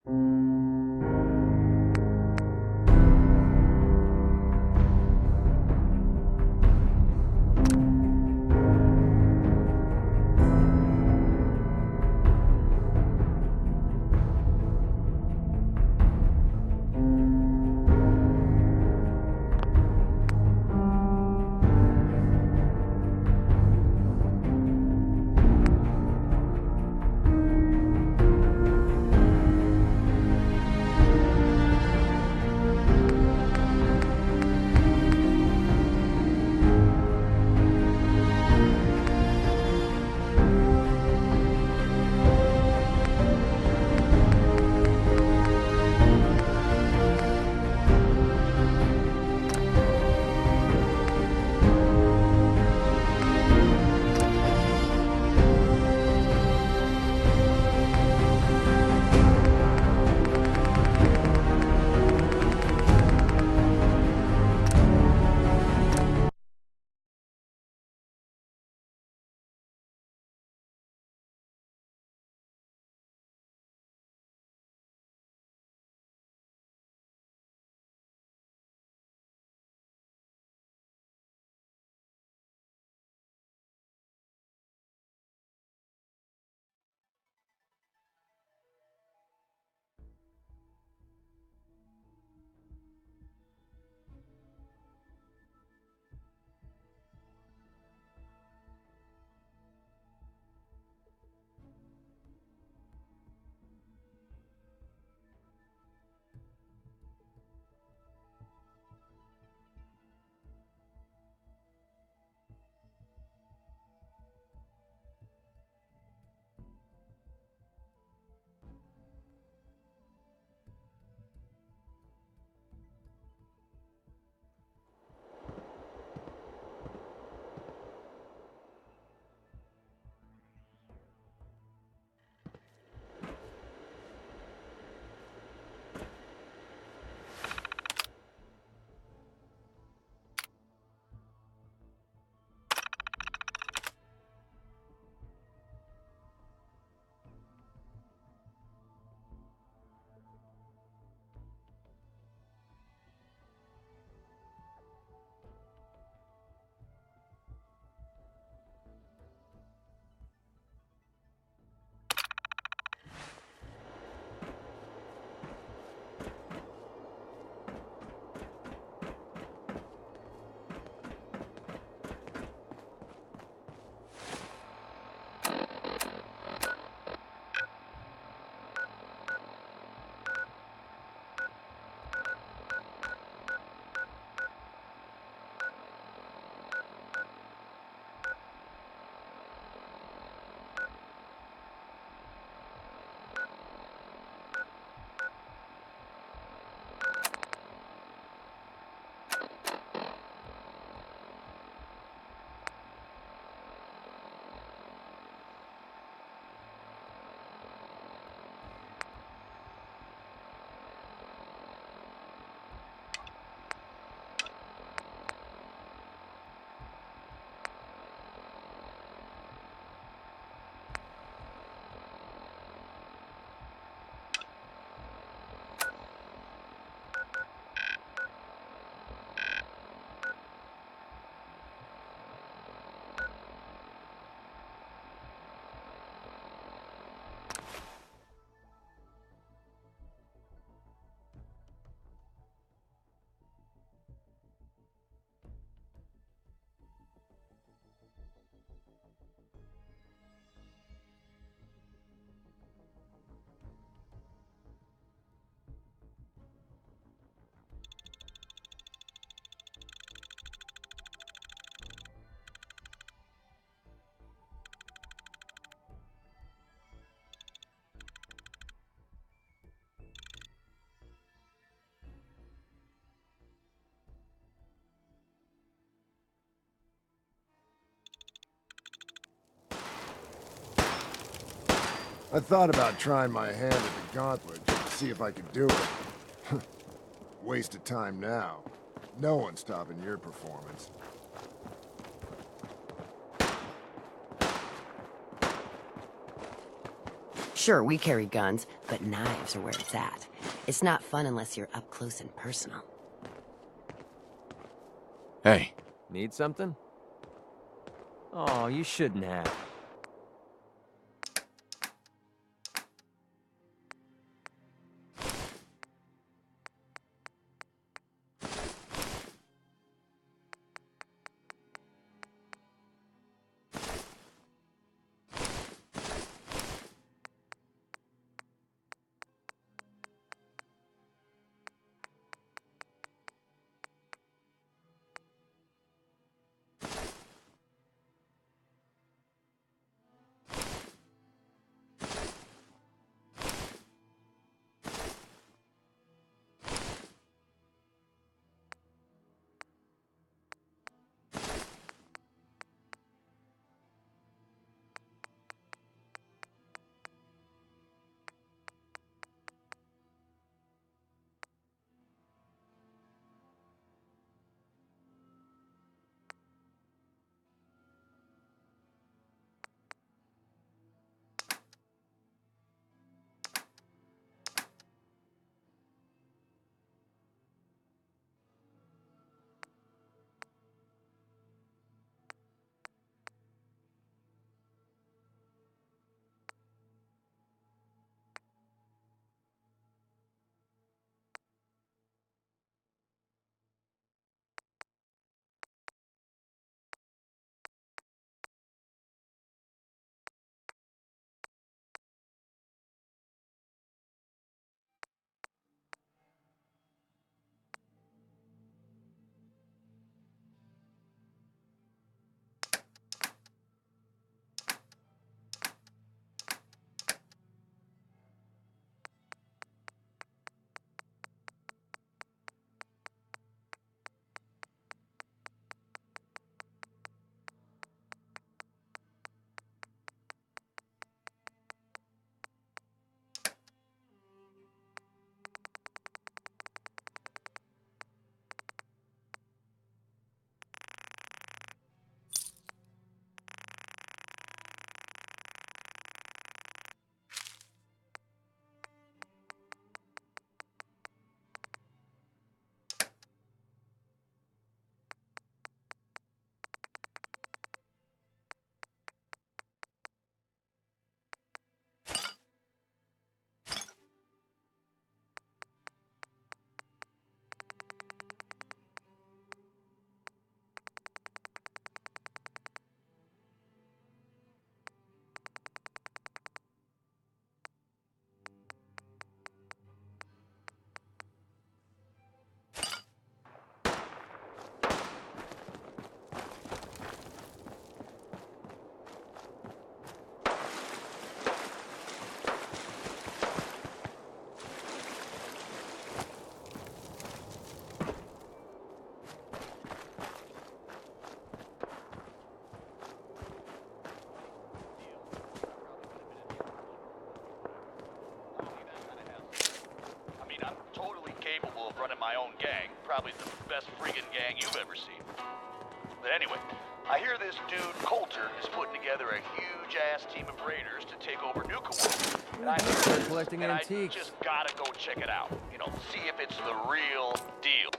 I thought about trying my hand at the gauntlet just to see if I could do it. Waste of time now. No one's stopping your performance. Sure, we carry guns, but knives are where it's at. It's not fun unless you're up close and personal. Hey. Need something? Oh, you shouldn't have. My own gang, probably the best friggin' gang you've ever seen. But anyway, I hear this dude Coulter is putting together a huge-ass team of raiders to take over Nuka World. And I hear this, collecting and antiques. I just gotta go check it out. You know, see if it's the real deal.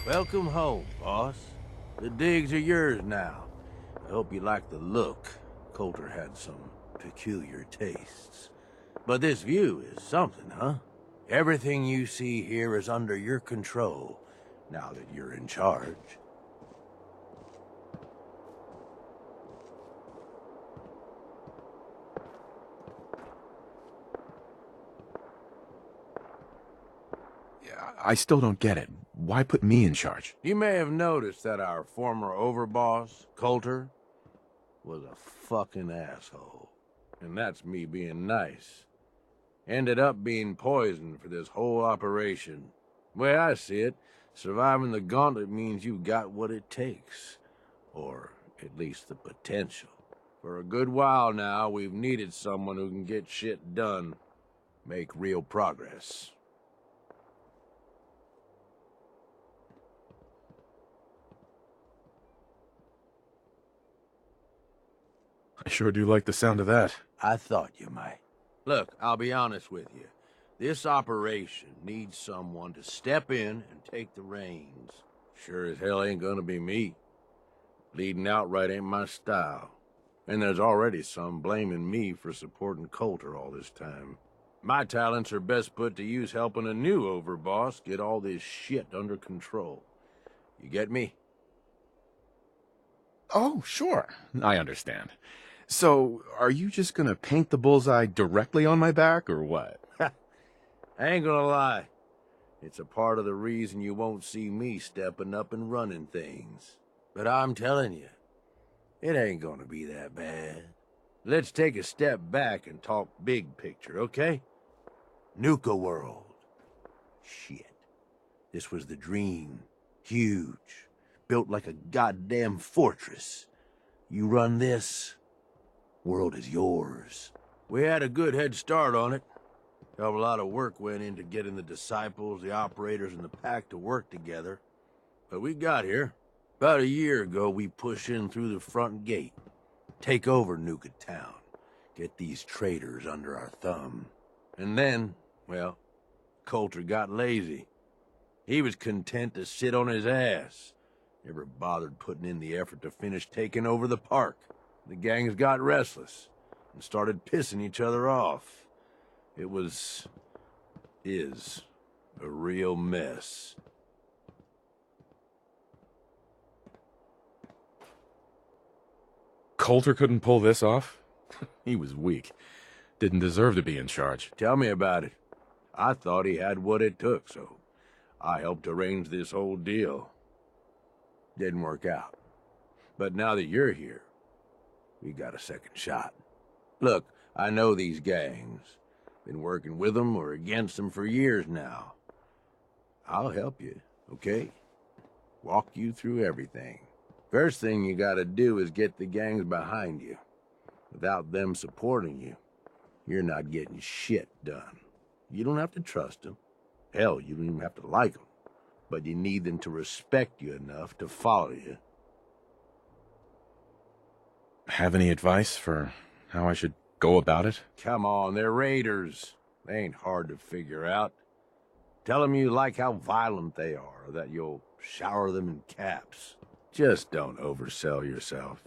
Welcome home, boss. The digs are yours now. I hope you like the look. Coulter had some peculiar tastes. But this view is something, huh? Everything you see here is under your control, now that you're in charge. I still don't get it. Why put me in charge? You may have noticed that our former overboss, Coulter, was a fucking asshole. And that's me being nice. Ended up being poisoned for this whole operation. The way I see it, surviving the gauntlet means you've got what it takes. Or at least the potential. For a good while now, we've needed someone who can get shit done. Make real progress. I sure do like the sound of that. I thought you might. Look, I'll be honest with you. This operation needs someone to step in and take the reins. Sure as hell ain't gonna be me. Leading outright ain't my style. And there's already some blaming me for supporting Coulter all this time. My talents are best put to use helping a new overboss get all this shit under control. You get me? Oh, sure. I understand. So, are you just gonna paint the bullseye directly on my back, or what? I ain't gonna lie. It's a part of the reason you won't see me stepping up and running things. But I'm telling you, it ain't gonna be that bad. Let's take a step back and talk big picture, okay? Nuka World. Shit. This was the dream. Huge. Built like a goddamn fortress. You run this, world is yours. We had a good head start on it. A lot of work went into getting the disciples, the operators, and the pack to work together. But we got here. About a year ago, we pushed in through the front gate. Take over Nuka Town. Get these traitors under our thumb. And then, well, Coulter got lazy. He was content to sit on his ass. Never bothered putting in the effort to finish taking over the park. The gangs got restless and started pissing each other off. It is a real mess. Coulter couldn't pull this off? He was weak. Didn't deserve to be in charge. Tell me about it. I thought he had what it took, so I helped arrange this whole deal. Didn't work out. But now that you're here, we got a second shot. Look, I know these gangs. Been working with them or against them for years now. I'll help you, okay? Walk you through everything. First thing you gotta do is get the gangs behind you. Without them supporting you, you're not getting shit done. You don't have to trust them. Hell, you don't even have to like them. But you need them to respect you enough to follow you. Have any advice for how I should go about it? Come on, they're raiders. They ain't hard to figure out. Tell them you like how violent they are, or that you'll shower them in caps. Just don't oversell yourself.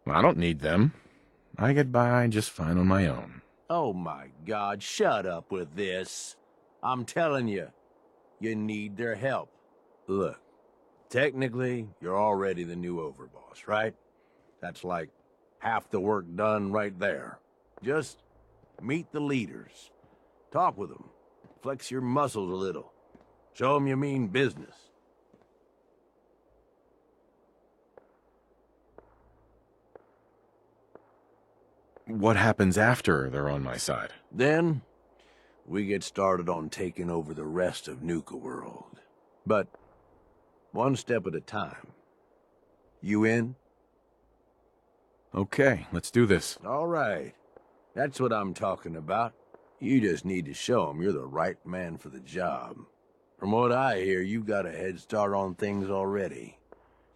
I don't need them. I get by just fine on my own. Oh my God, shut up with this. I'm telling you, you need their help. Look, technically, you're already the new overboss, right? That's like half the work done right there. Just meet the leaders. Talk with them. Flex your muscles a little. Show them you mean business. What happens after they're on my side? Then, we get started on taking over the rest of Nuka World. But, one step at a time. You in? Okay, let's do this. All right. That's what I'm talking about. You just need to show them you're the right man for the job. From what I hear, you got a head start on things already.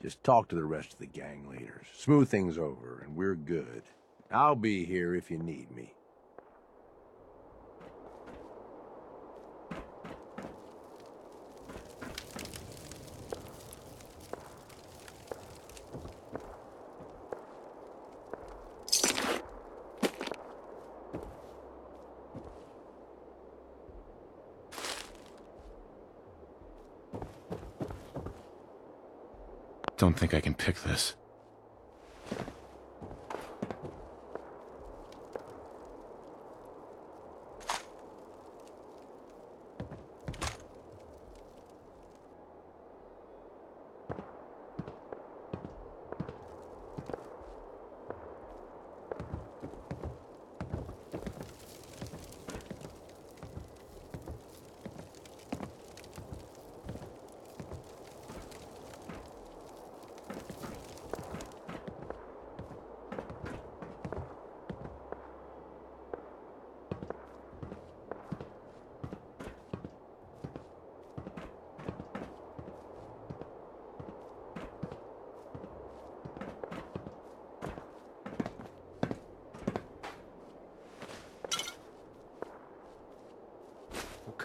Just talk to the rest of the gang leaders. Smooth things over, and we're good. I'll be here if you need me. Don't think I can pick this.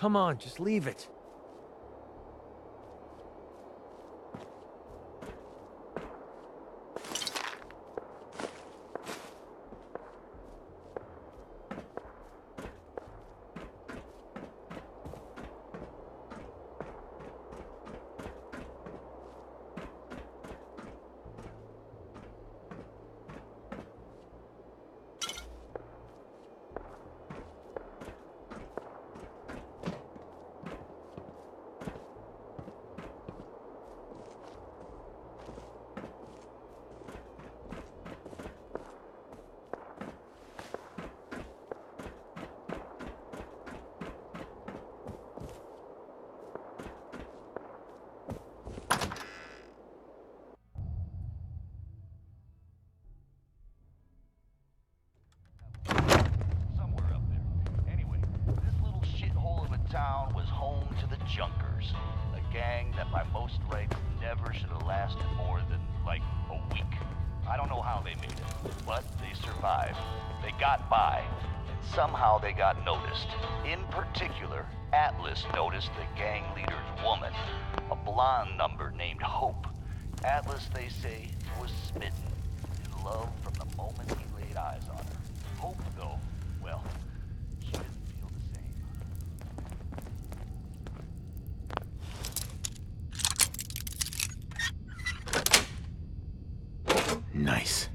Come on, just leave it. Somewhere up there. Anyway, this little shithole of a town was home to the Junkers, a gang that by most rights never should have lasted more than, like, a week. I don't know how they made it, but they survived. They got by, and somehow they got noticed. In particular, Atlas noticed the gang leader's woman, a blonde number named Hope. Atlas, they say, was smitten, in love from the moment he laid eyes on her. Hope, though, well, she didn't feel the same. Nice.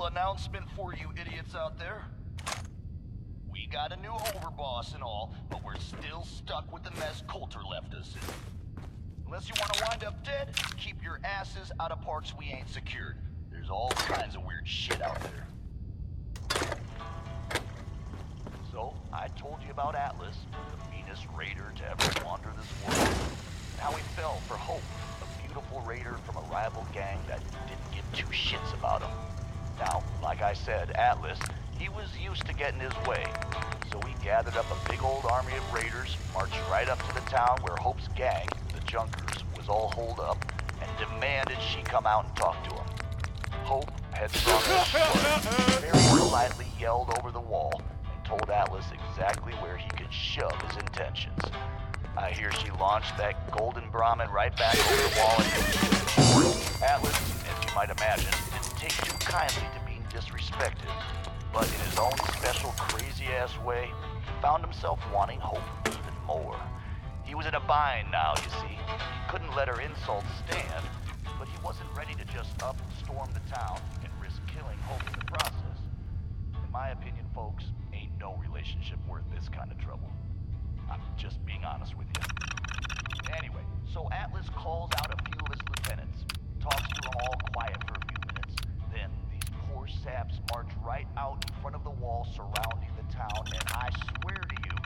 Announcement for you idiots out there. We got a new overboss and all, but we're still stuck with the mess Coulter left us in. Unless you want to wind up dead, keep your asses out of parts we ain't secured. There's all kinds of weird shit out there. So, I told you about Atlas, the meanest raider to ever wander this world. And how he fell for Hope, a beautiful raider from a rival gang that didn't give two shits about him. Now, like I said, Atlas, he was used to getting his way. So he gathered up a big old army of raiders, marched right up to the town where Hope's gang, the Junkers, was all holed up, and demanded she come out and talk to him. Hope, headstrong as she was, very politely yelled over the wall and told Atlas exactly where he could shove his intentions. I hear she launched that golden Brahmin right back over the wall and Atlas, as you might imagine, didn't take too kindly to being disrespected, but in his own special crazy-ass way, he found himself wanting Hope even more. He was in a bind now, you see. He couldn't let her insults stand, but he wasn't ready to just up and storm the town and risk killing Hope in the process. In my opinion, folks, ain't no relationship worth this kind of trouble. I'm just being honest with you. Anyway, so Atlas calls out a few of his lieutenants, talks to them all quiet for a few minutes. Then these poor saps march right out in front of the wall surrounding the town, and I swear to you,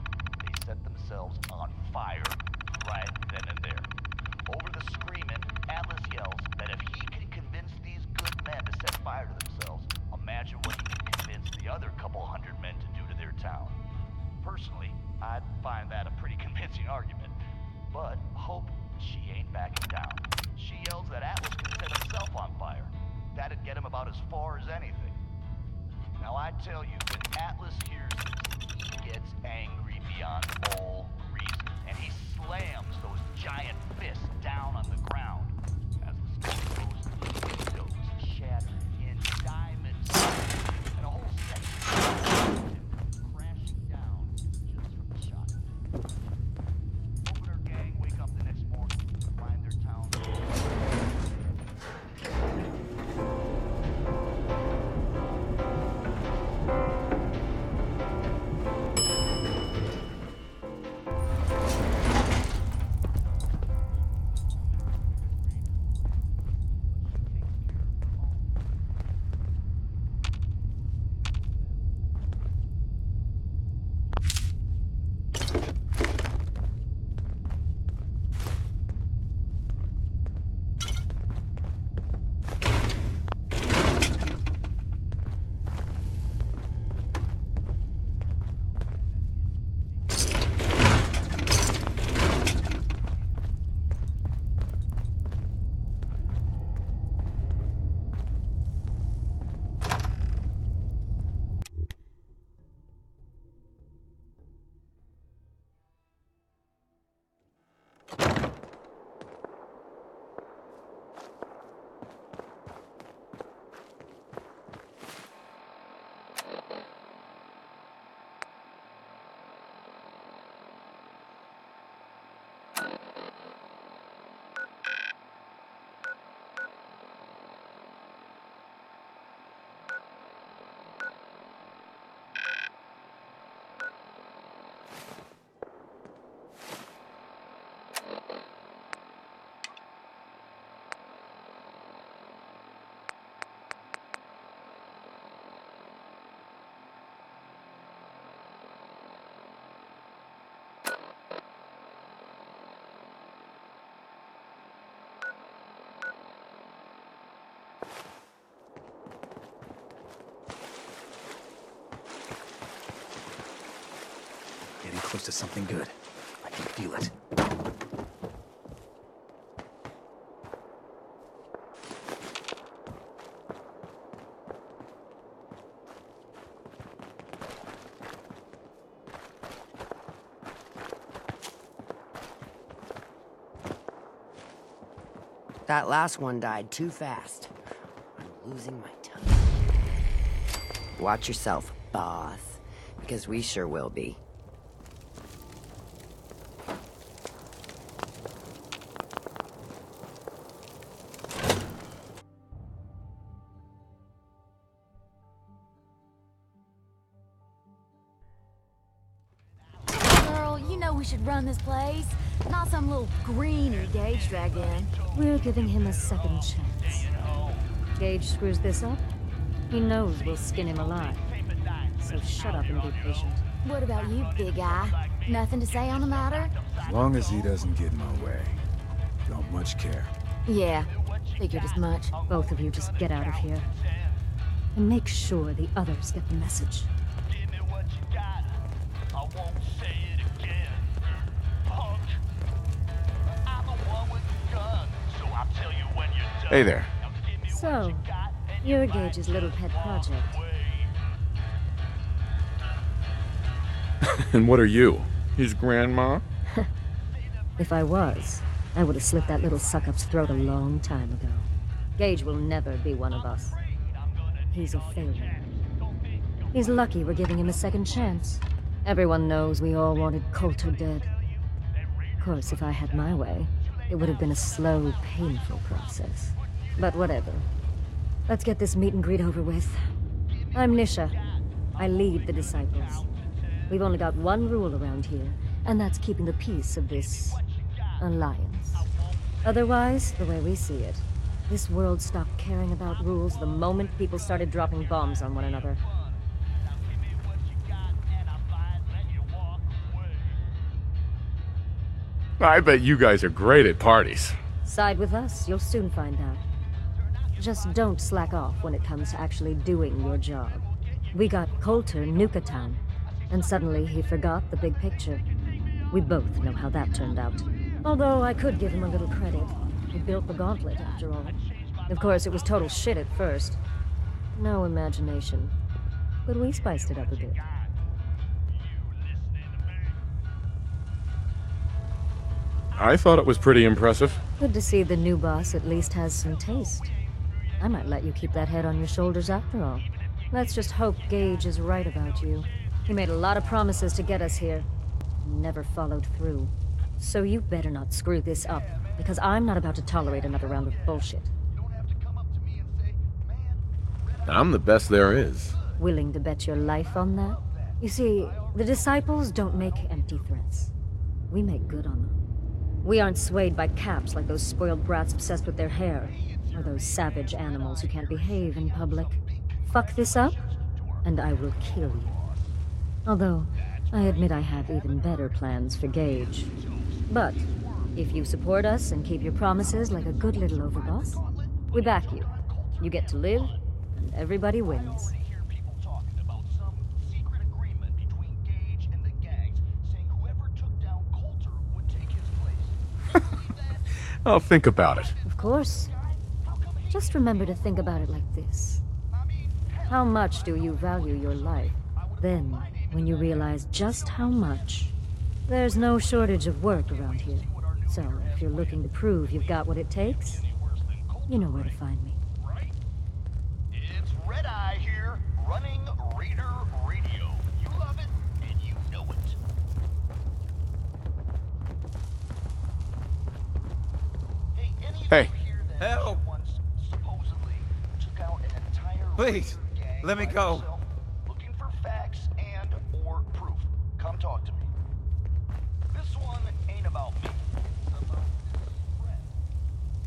they set themselves on fire right then and there. Over the screaming, Atlas yells that if he can convince these good men to set fire to themselves, imagine what he can convince the other couple hundred men to do to their town. Personally, I'd find that a pretty convincing argument. But Hope, she ain't backing down. She yells that Atlas can set himself on fire. That'd get him about as far as anything. Now I tell you, when Atlas hears this, he gets angry beyond all reason. And he slams those giant fists down on the ground. As the storm goes, the windows shatter in diamonds. And a whole section crashing down just from the shot. Hope and her gang wake close to something good. I can feel it. That last one died too fast. I'm losing my tongue. Watch yourself, boss. Because we sure will be. Girl, you know we should run this place. Not some little greener Gage dragged in. We're giving him a second chance. Gage screws this up, he knows we'll skin him alive. So shut up and be patient. What about you, big guy? Nothing to say on the matter? As long as he doesn't get in my way. Don't much care. Yeah, figured as much. Both of you just get out of here. And make sure the others get the message. Give me what you got. I won't say it again. Punk. I'm the one with the gun, so I'll tell you when you're done. Hey there. Now give me what So, you got, and you're you might Gage's little pet project. walk away. And what are you? His grandma? If I was, I would have slit that little suck-up's throat a long time ago. Gage will never be one of us. He's a failure. He's lucky we're giving him a second chance. Everyone knows we all wanted Coulter dead. Of course, if I had my way, it would have been a slow, painful process. But whatever. Let's get this meet and greet over with. I'm Nisha. I lead the Disciples. We've only got one rule around here, and that's keeping the peace of this alliance. Otherwise, the way we see it, this world stopped caring about rules the moment people started dropping bombs on one another. I bet you guys are great at parties. Side with us, you'll soon find out. Just don't slack off when it comes to actually doing your job. We got Coulter Nuka-Town, and suddenly he forgot the big picture. We both know how that turned out. Although I could give him a little credit. He built the gauntlet, after all. Of course, it was total shit at first. No imagination. But we spiced it up a bit. I thought it was pretty impressive. Good to see the new boss at least has some taste. I might let you keep that head on your shoulders after all. Let's just hope Gage is right about you. He made a lot of promises to get us here. Never followed through. So you better not screw this up, because I'm not about to tolerate another round of bullshit. I'm the best there is. Willing to bet your life on that? You see, the Disciples don't make empty threats. We make good on them. We aren't swayed by caps like those spoiled brats obsessed with their hair, or those savage animals who can't behave in public. Fuck this up, and I will kill you. Although, I admit I have even better plans for Gage. But, if you support us and keep your promises like a good little overboss, we back you. You get to live, and everybody wins. I'll think about it. Of course. Just remember to think about it like this. How much do you value your life? Then, when you realize just how much, there's no shortage of work around here. So, if you're looking to prove you've got what it takes, you know where to find me. It's Red Eye here, running Raider Radio. You love it, and you know it. Hey, any of Hey. you hear that Help. you once supposedly took out an entire Please, Raider gang let me by go. yourself? Looking for facts and or proof. Come talk to me. This one ain't about me. It's about this friend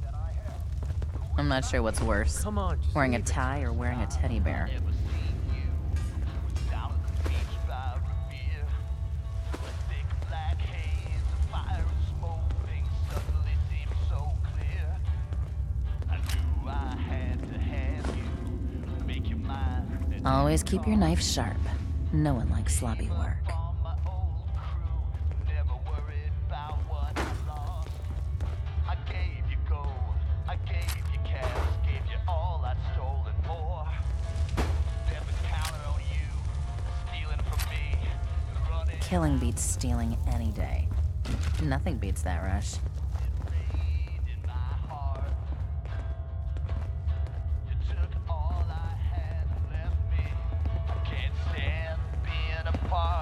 that I have. I'm not sure what's worse. Come on, just Wearing a leave it. tie or wearing a teddy bear. Never seen you down at the beach by Revere. Thick black haze, fire and smoke, things suddenly seem so clear. I knew I had to have you, make you mine. Always keep your knife sharp. No one likes sloppy work. On my old crew, Killing beats stealing any day. Nothing beats that rush.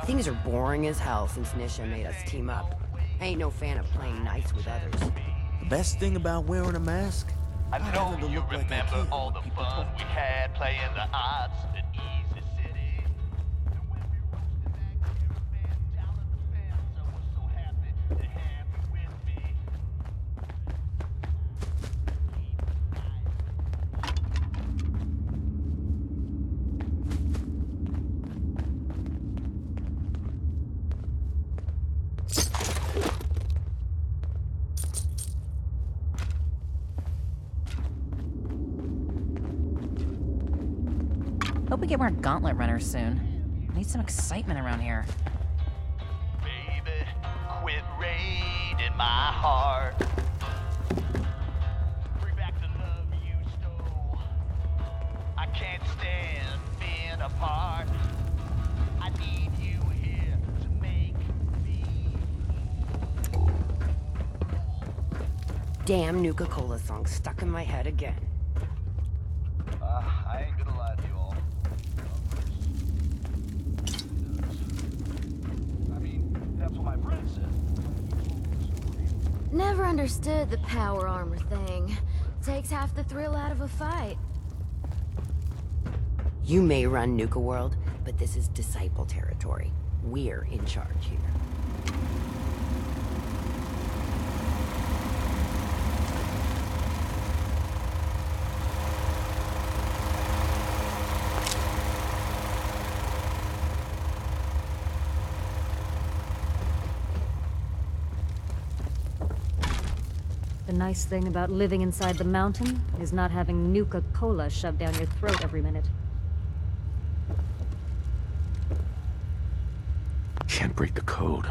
Things are boring as hell since Nisha made us team up. I ain't no fan of playing nice with others. The best thing about wearing a mask, I know having to you look like I remember care all when the people fun talk. we had playing the odds at Easy City. And when we roasted that caravan down at the fence, I was so happy to have you with me. Hope we get more gauntlet runners soon. Need some excitement around here. Baby, quit raiding my heart. Bring back the love you stole. I can't stand being apart. I need you here to make me. Damn Nuka-Cola song stuck in my head again. I ain't gonna lie to you all. I mean, that's what my friend said. Never understood the power armor thing. Takes half the thrill out of a fight. You may run Nuka World, but this is Disciple territory. We're in charge here. The nice thing about living inside the mountain is not having Nuka-Cola shoved down your throat every minute. Can't break the code.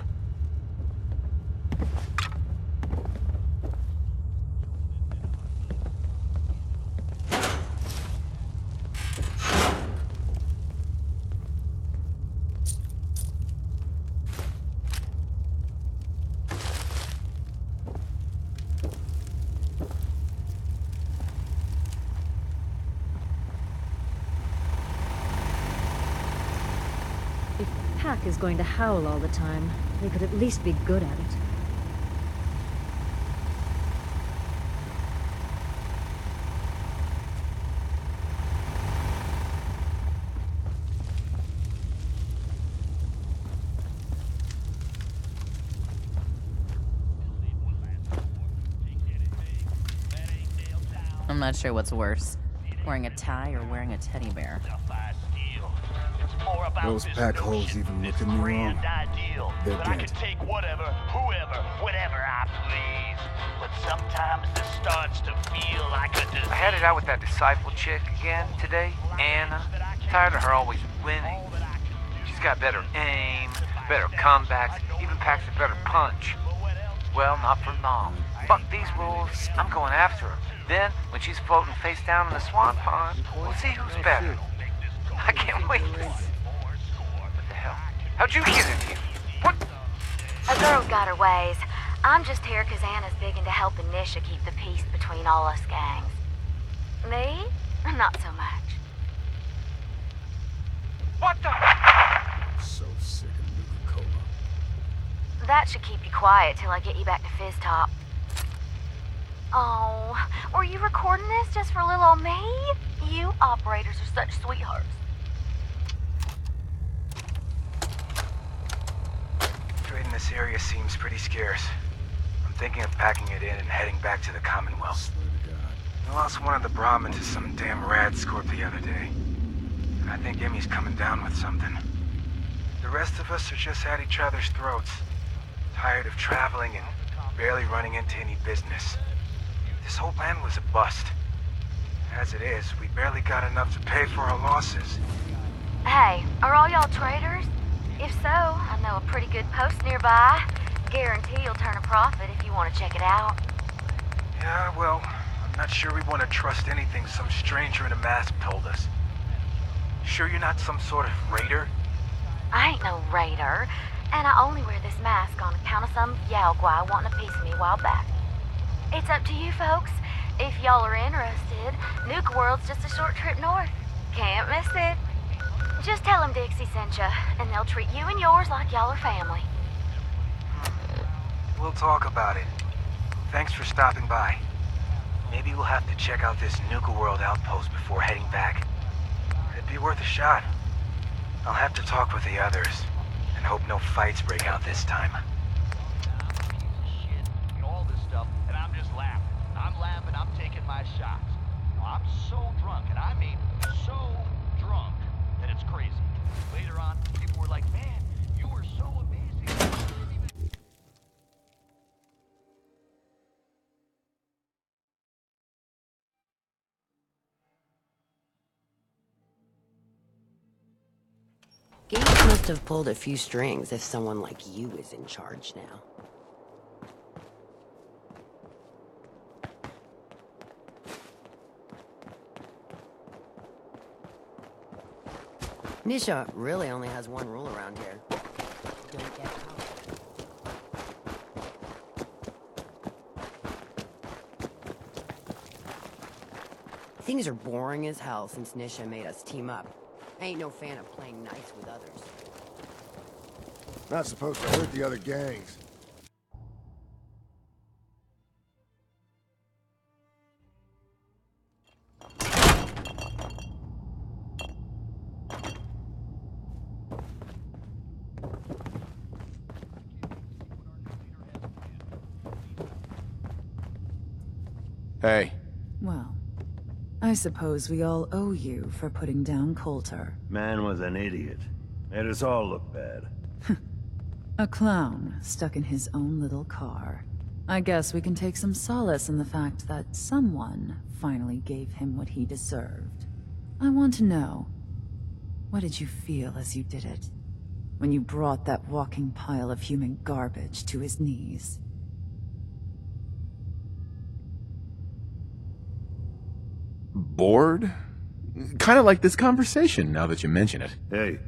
If the pack is going to howl all the time, they could at least be good at it. I'm not sure what's worse. Wearing a tie or wearing a teddy bear. Those pack holes even look at me wrong. They're But I dead. can take whatever, whoever, whatever I please. But sometimes this starts to feel like a disease. I had it out with that disciple chick again today, Anna. Tired of her always winning. She's got better aim, better comebacks, even packs a better punch. Well, not for long. Fuck these rules, I'm going after her. Then, when she's floating face down in the swan pond, we'll see who's better. I can't wait to see. What the hell? How'd you get in here? What? A girl's got her ways. I'm just here 'cause Anna's big into helping Nisha keep the peace between all us gangs. Me? Not so much. What the? So sick of Nuka-Cola. That should keep you quiet till I get you back to Fizz Top. Oh, were you recording this just for little old me? You operators are such sweethearts. Trade in this area seems pretty scarce. I'm thinking of packing it in and heading back to the Commonwealth. Swear to God. I lost one of the Brahmins to some damn rad scorp the other day. And I think Emmy's coming down with something. The rest of us are just at each other's throats. Tired of traveling and barely running into any business. This whole plan was a bust. As it is, we barely got enough to pay for our losses. Hey, are all y'all traders? If so, I know a pretty good post nearby. Guarantee you'll turn a profit if you want to check it out. Yeah, well, I'm not sure we want to trust anything some stranger in a mask told us. Sure you're not some sort of raider? I ain't no raider. And I only wear this mask on account of some Yaogwai wanting a piece of me a while back. It's up to you folks. If y'all are interested, Nuka World's just a short trip north. Can't miss it. Just tell them Dixie sent ya, and they'll treat you and yours like y'all are family. We'll talk about it. Thanks for stopping by. Maybe we'll have to check out this Nuka World outpost before heading back. It'd be worth a shot. I'll have to talk with the others, and hope no fights break out this time. All this stuff, and I'm just laughing. I'm laughing, I'm taking my shots. I'm so drunk, and I mean so drunk, that it's crazy. Later on, people were like, man, you were so amazing. Gage must have pulled a few strings if someone like you is in charge now. Nisha really only has one rule around here. Don't get caught. Things are boring as hell since Nisha made us team up. I ain't no fan of playing nice with others. Not supposed to hurt the other gangs. Hey. Well, I suppose we all owe you for putting down Coulter. Man was an idiot. Made us all look bad. A clown stuck in his own little car. I guess we can take some solace in the fact that someone finally gave him what he deserved. I want to know, what did you feel as you did it? When you brought that walking pile of human garbage to his knees? Bored? Kind of like this conversation, now that you mention it. Hey,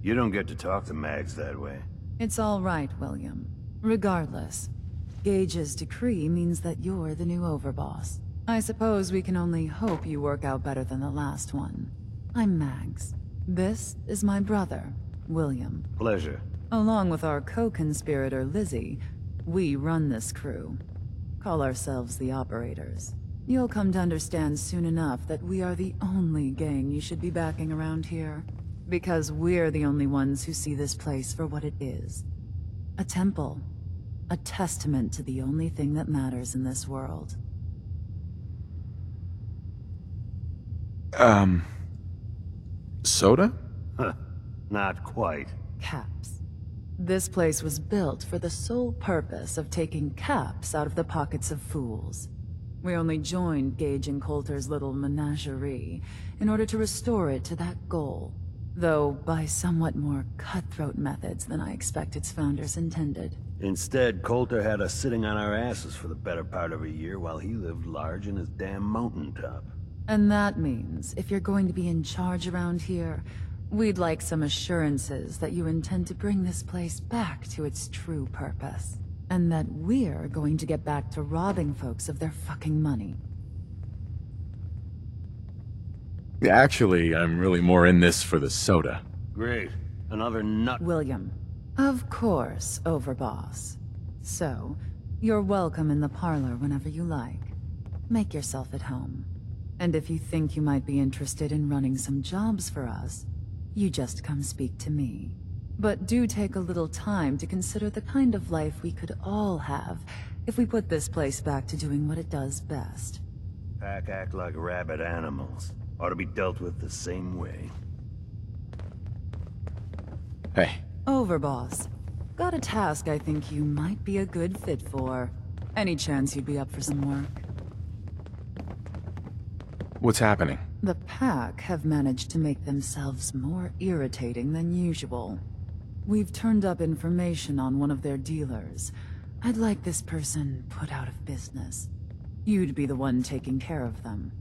you don't get to talk to Mags that way. It's all right, William. Regardless, Gage's decree means that you're the new overboss. I suppose we can only hope you work out better than the last one. I'm Mags. This is my brother, William. Pleasure. Along with our co-conspirator, Lizzie, we run this crew. Call ourselves the Operators. You'll come to understand soon enough that we are the only gang you should be backing around here. Because we're the only ones who see this place for what it is. A temple. A testament to the only thing that matters in this world. Soda? Huh. Not quite. Caps. This place was built for the sole purpose of taking caps out of the pockets of fools. We only joined Gage and Coulter's little menagerie in order to restore it to that goal. Though by somewhat more cutthroat methods than I expect its founders intended. Instead, Coulter had us sitting on our asses for the better part of a year while he lived large in his damn mountaintop. And that means, if you're going to be in charge around here, we'd like some assurances that you intend to bring this place back to its true purpose. And that we're going to get back to robbing folks of their fucking money. Actually, I'm really more in this for the soda. Great. Another nut. William. Of course, Overboss. So, you're welcome in the parlor whenever you like. Make yourself at home. And if you think you might be interested in running some jobs for us, you just come speak to me. But do take a little time to consider the kind of life we could all have if we put this place back to doing what it does best. Pack act like rabid animals. Ought to be dealt with the same way. Hey. Overboss. Got a task I think you might be a good fit for. Any chance you'd be up for some work? What's happening? The pack have managed to make themselves more irritating than usual. We've turned up information on one of their dealers. I'd like this person put out of business. You'd be the one taking care of them.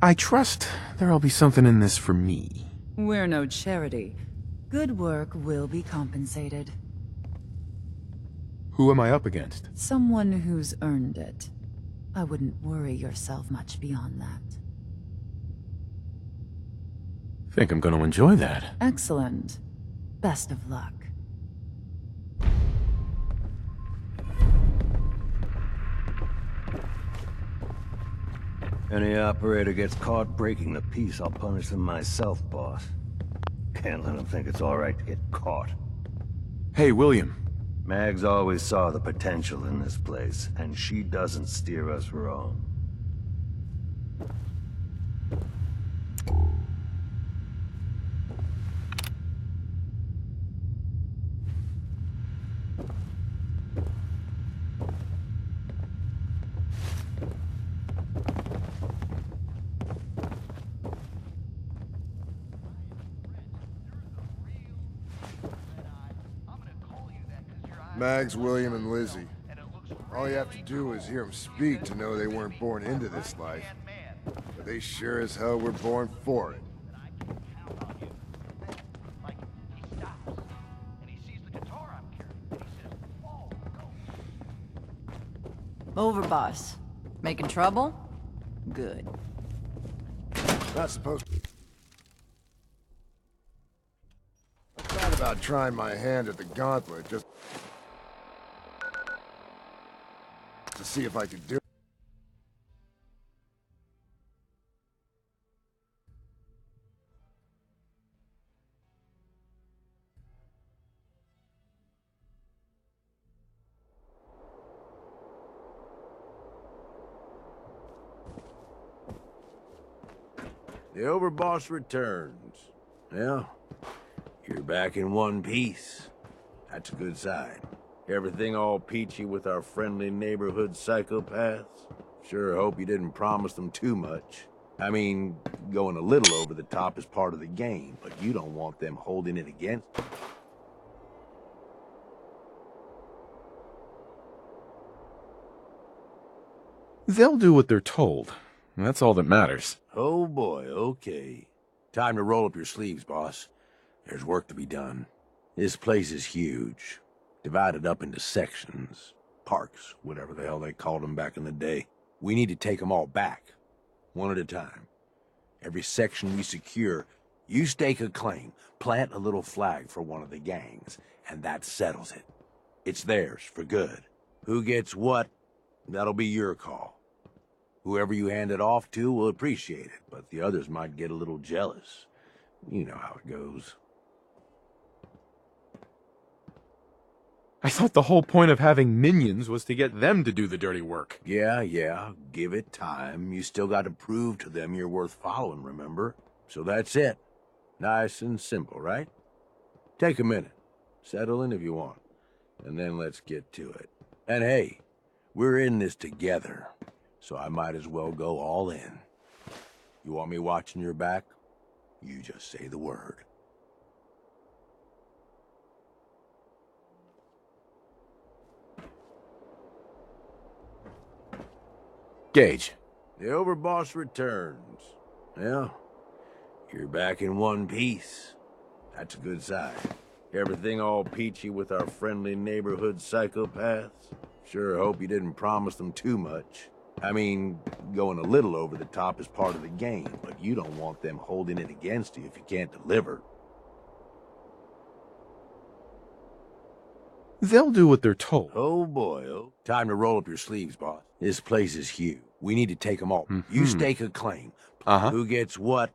I trust there'll be something in this for me. We're no charity. Good work will be compensated. Who am I up against? Someone who's earned it. I wouldn't worry yourself much beyond that. Think I'm gonna enjoy that. Excellent. Best of luck. Any operator gets caught breaking the peace, I'll punish them myself, boss. Can't let them think it's all right to get caught. Hey, William. Mags always saw the potential in this place, and she doesn't steer us wrong. Mags, William, and Lizzie. All you have to do is hear them speak to know they weren't born into this life. But they sure as hell were born for it. Over, boss. Making trouble? Good. Not supposed to. I thought about trying my hand at the gauntlet just to see if I could do it. The overboss returns. Yeah, you're back in one piece. That's a good sign. Everything all peachy with our friendly neighborhood psychopaths? Sure hope you didn't promise them too much. I mean, going a little over the top is part of the game, but you don't want them holding it against you. They'll do what they're told. That's all that matters. Oh boy, okay. Time to roll up your sleeves, boss. There's work to be done. This place is huge. Divided up into sections. Parks, whatever the hell they called them back in the day. We need to take them all back. One at a time. Every section we secure, you stake a claim, plant a little flag for one of the gangs, and that settles it. It's theirs for good. Who gets what, that'll be your call. Whoever you hand it off to will appreciate it, but the others might get a little jealous. You know how it goes. I thought the whole point of having minions was to get them to do the dirty work. Yeah, give it time. You still got to prove to them you're worth following, remember? So that's it. Nice and simple, right? Take a minute. Settle in if you want. And then let's get to it. And hey, we're in this together. So I might as well go all in. You want me watching your back? You just say the word. Gage. The overboss returns. Yeah, you're back in one piece. That's a good sign. Everything all peachy with our friendly neighborhood psychopaths? Sure hope you didn't promise them too much. I mean, going a little over the top is part of the game, but you don't want them holding it against you if you can't deliver. They'll do what they're told. Oh boy, time to roll up your sleeves, boss. This place is huge. We need to take them all. You stake a claim. Who gets what?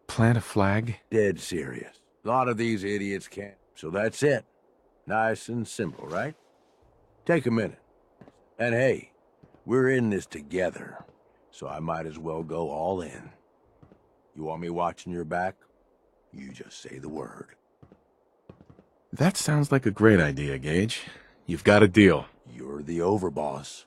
Plant a flag? Dead serious. A lot of these idiots can't. So that's it. Nice and simple, right? Take a minute. And hey, we're in this together, so I might as well go all in. You want me watching your back? You just say the word. That sounds like a great idea, Gage. You've got a deal. You're the overboss.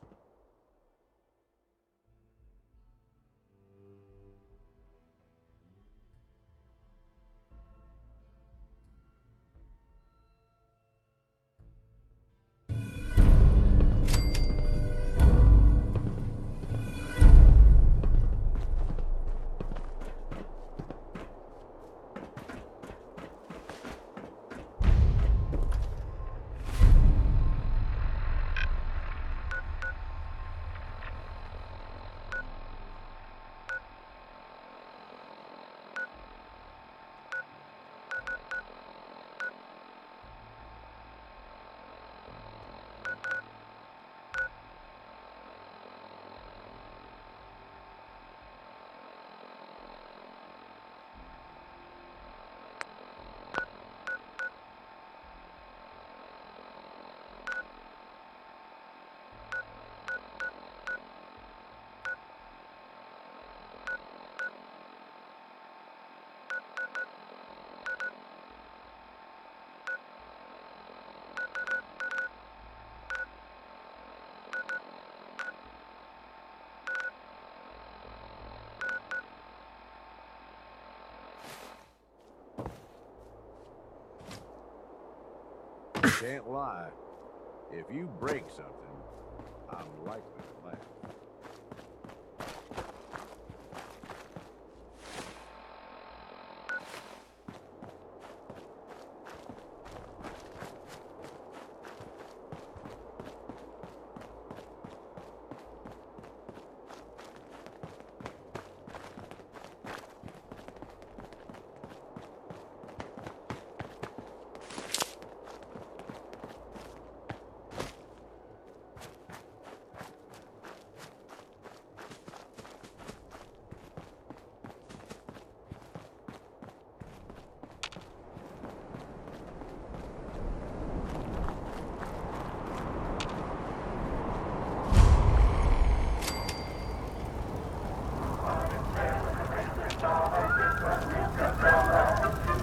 Can't lie. If you break something, I'm likely to laugh.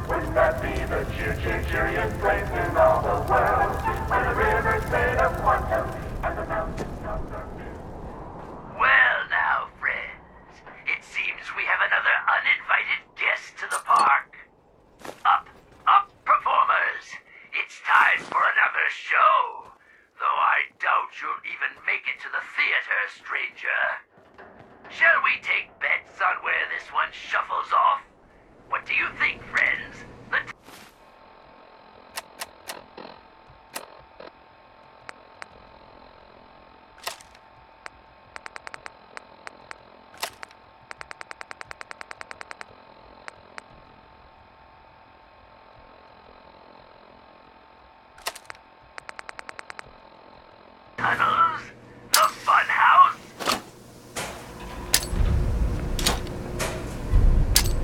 Wouldn't that be the cheeriest place in all the world? Where the river's made of quantum and the mountains tops are filled. Well now, friends, it seems we have another uninvited guest to the park. Up, performers! It's time for another show. Though I doubt you'll even make it to the theater, stranger. Shall we take bets on where this one shuffles off? What do you think, friends? Tunnels? The fun house?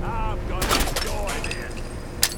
I'm gonna enjoy this.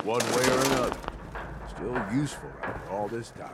one way or another. Still useful after all this time.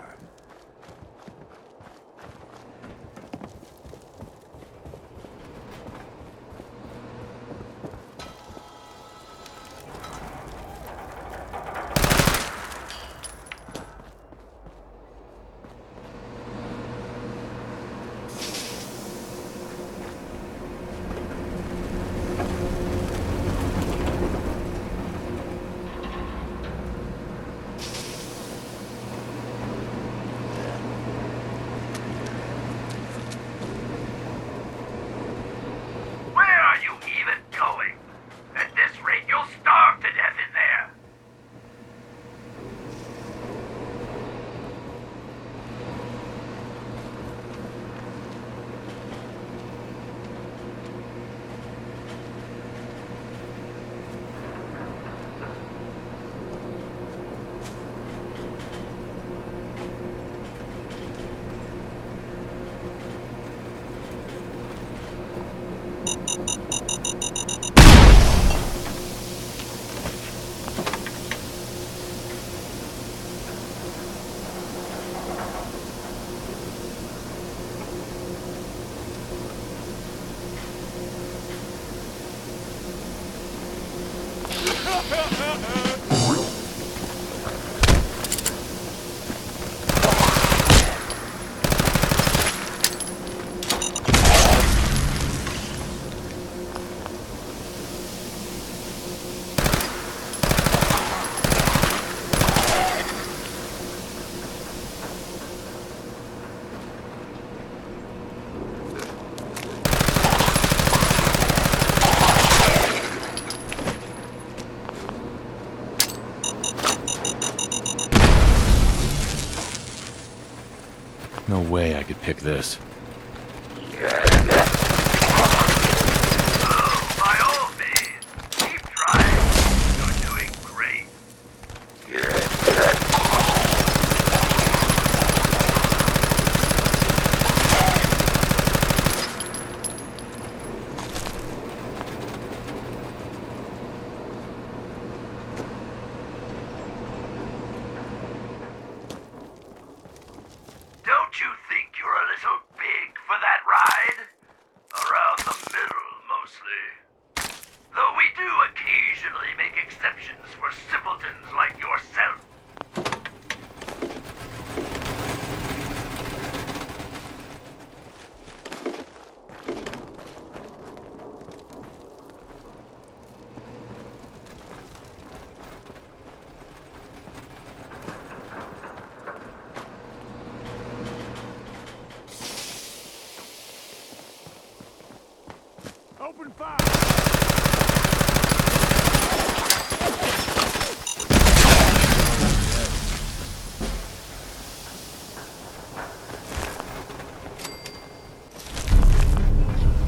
No way I could pick this. By all means, keep trying. You're doing great. Don't you think you're a little big for that ride? Around the middle, mostly. Though we do occasionally make exceptions for simpletons like yourself. Open fire!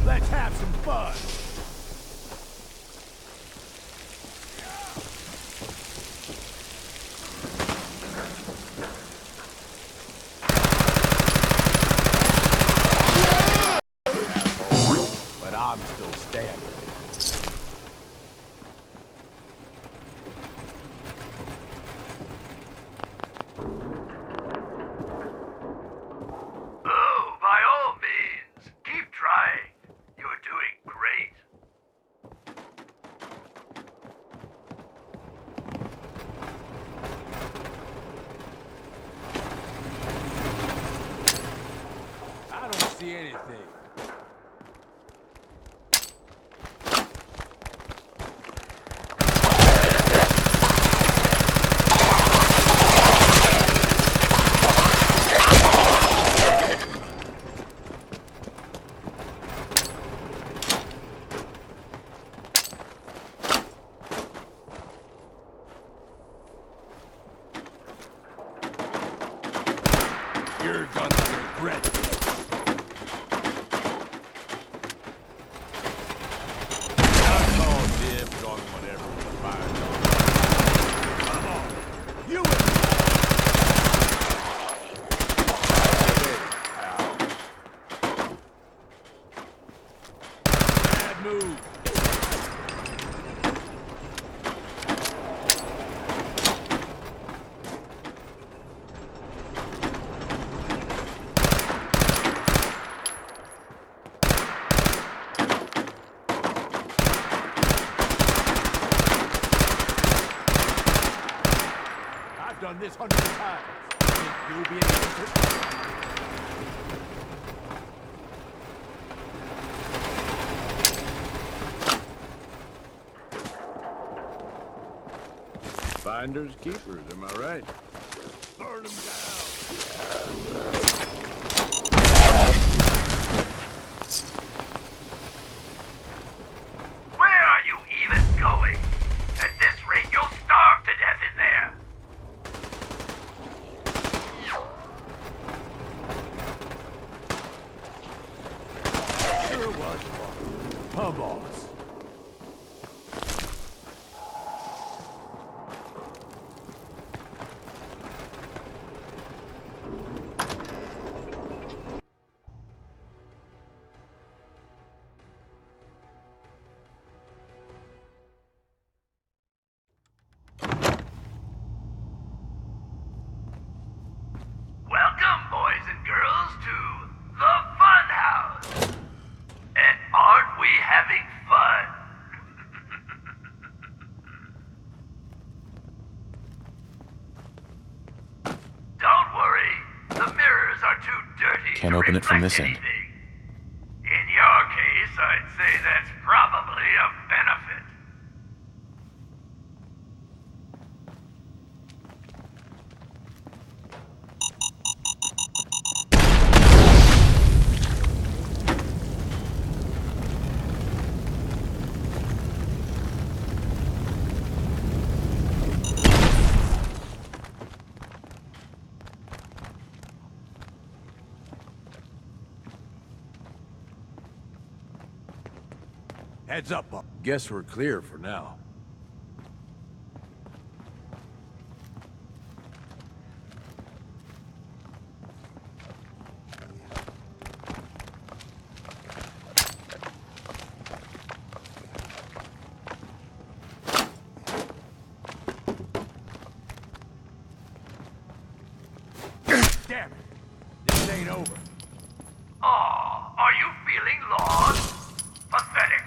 Let's have some fun! But I'm still standing. Oh, by all means, keep trying. You're doing great. I don't see anything. You're gonna regret this. I call dibs on whatever the fire. Come on, you and bad move. 600 times. Think you'll be able to... Finders keepers, am I right? Burn them down! Where are you even going? At this rate, you'll starve to death in there. Sure was fun. Huh, boss? Welcome, boys and girls, to the Fun House. And aren't we having fun? Don't worry, the mirrors are too dirty Can't to open it from reflect this end. anything. In your case, I'd say that's probably a benefit. Heads up, Bob. Guess we're clear for now. Damn it! This ain't over. Aw, are you feeling lost? Pathetic.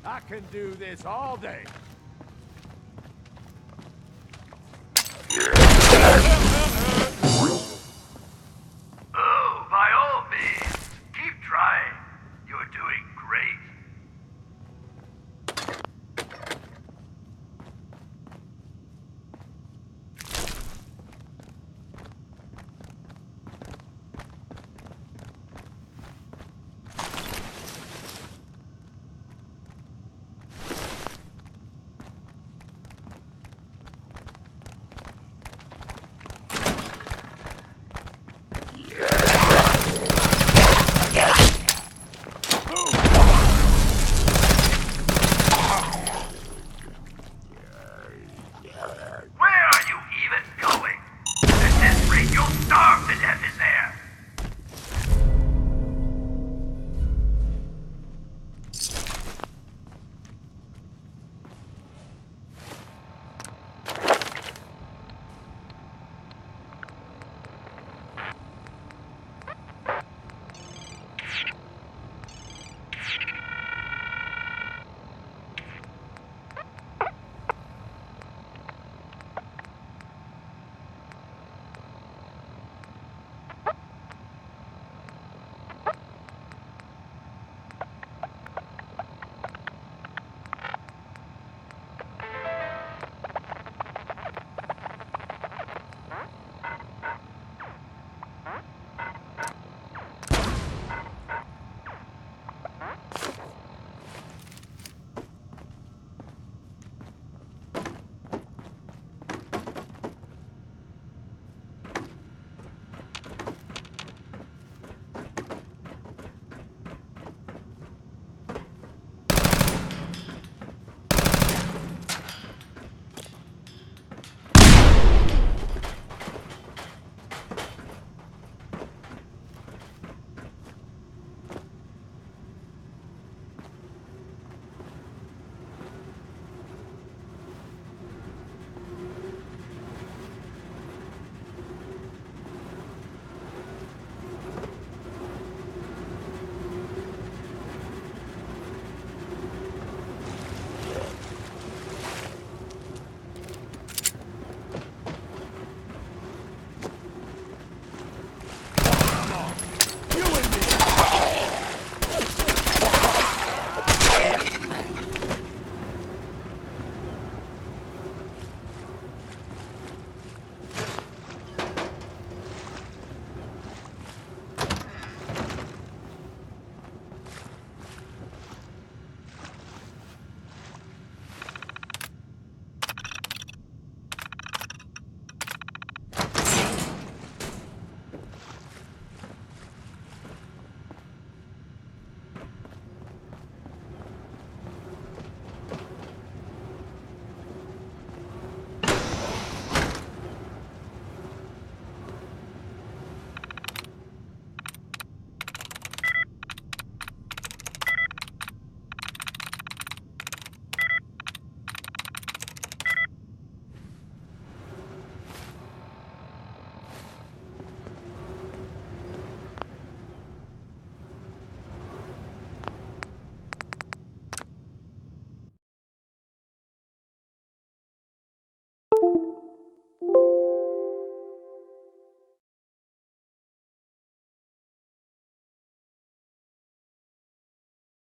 I can do this all day. Oh, by all means, keep trying. You're doing great. Where are you even going? At this rate, you'll starve to death in